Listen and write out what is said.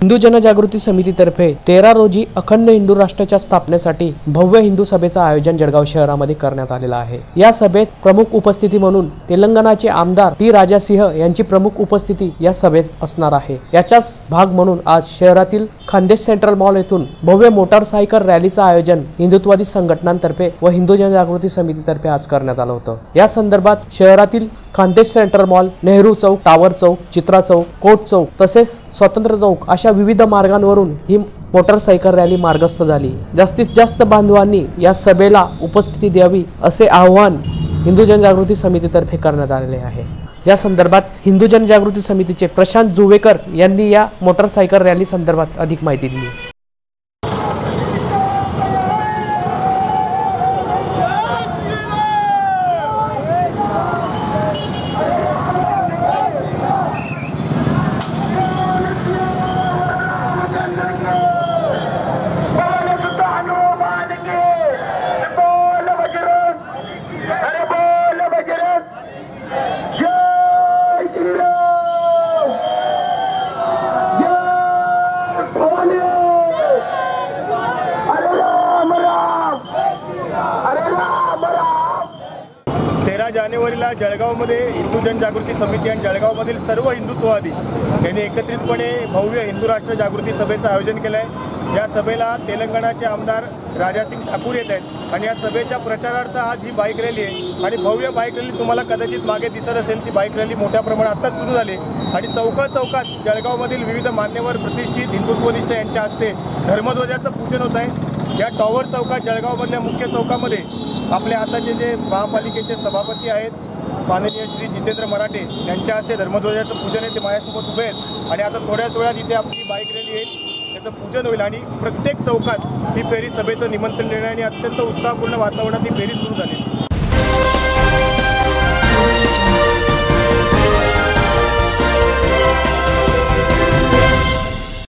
हिंदू जनजागृती समितीतर्फे 13 रोजी अखंड हिंदू राष्ट्राच्या स्थापनेसाठी भव्य हिंदू सभेचं आयोजन जळगाव शहरामध्ये करण्यात आलेलं आहे। या सभेत प्रमुख उपस्थिती म्हणून तेलंगणाचे आमदार टी राजा सिंह यांची प्रमुख उपस्थिती या सभेत असणार आहे। याचाच भाग म्हणून आज शहरातील खान्देश सेंट्रल मॉल येथून भव्य मोटारसायकल रॅलीचं आयोजन हिंदुत्ववादी संघटनांतर्फे व हिंदू जनजागृती समितीतर्फे आज करण्यात आलं होतं। या संदर्भात शहरातील खान्देश सेंट्रल मॉल, नेहरू चौक, टावर चौक, चित्रा चौक, कोट चौक तसेच स्वातंत्र्य चौक अशा विविध मार्गांवरून ही मोटारसायकल रॅली मार्गस्थ झाली। जास्तीत जास्त बांधवांनी या सभेला उपस्थिती द्यावी असे आवाहन हिंदू जनजागृती समितीतर्फे करण्यात आलेले आहे। या संदर्भात हिंदू जनजागृती समितीचे प्रशांत जुवेकर यांनी या मोटारसायकल रॅली संदर्भात अधिक माहिती दिली। जानेवारीला जळगावमध्ये हिंदू जनजागृती समिती आणि जळगावमधील सर्व हिंदुत्ववादी यांनी एकत्रितपणे भव्य हिंदू राष्ट्र जागृती सभेचं आयोजन केलं आहे। या सभेला तेलंगणाचे आमदार राजासिंग ठाकूर येत आहेत आणि या सभेच्या प्रचारार्थ आज ही बाईक रॅली आहे आणि भव्य बाईक रॅली तुम्हाला कदाचित मागे दिसत असेल। ती बाईक रॅली मोठ्या प्रमाणात आत्ताच सुरू झाली आणि चौकात जळगावमधील विविध मान्यवर प्रतिष्ठित हिंदुत्वनिष्ठ यांच्या हस्ते धर्मध्वजाचं पूजन होत आहे। या टॉवर चौकात जळगावमधल्या मुख्य चौकामध्ये आपले आताचे जे महापालिकेचे सभापती आहेत माननीय श्री जितेंद्र मराठे यांच्या हस्ते धर्मध्वजाचं पूजन आहे। ते माझ्यासोबत उभे आहेत आणि आता थोड्याच वेळात इथे आपली बाईक रॅली येईल, त्याचं पूजन होईल आणि प्रत्येक चौकात ही फेरी सभेचं निमंत्रण देण्याने अत्यंत उत्साहपूर्ण वातावरणात ही फेरी सुरू झाली।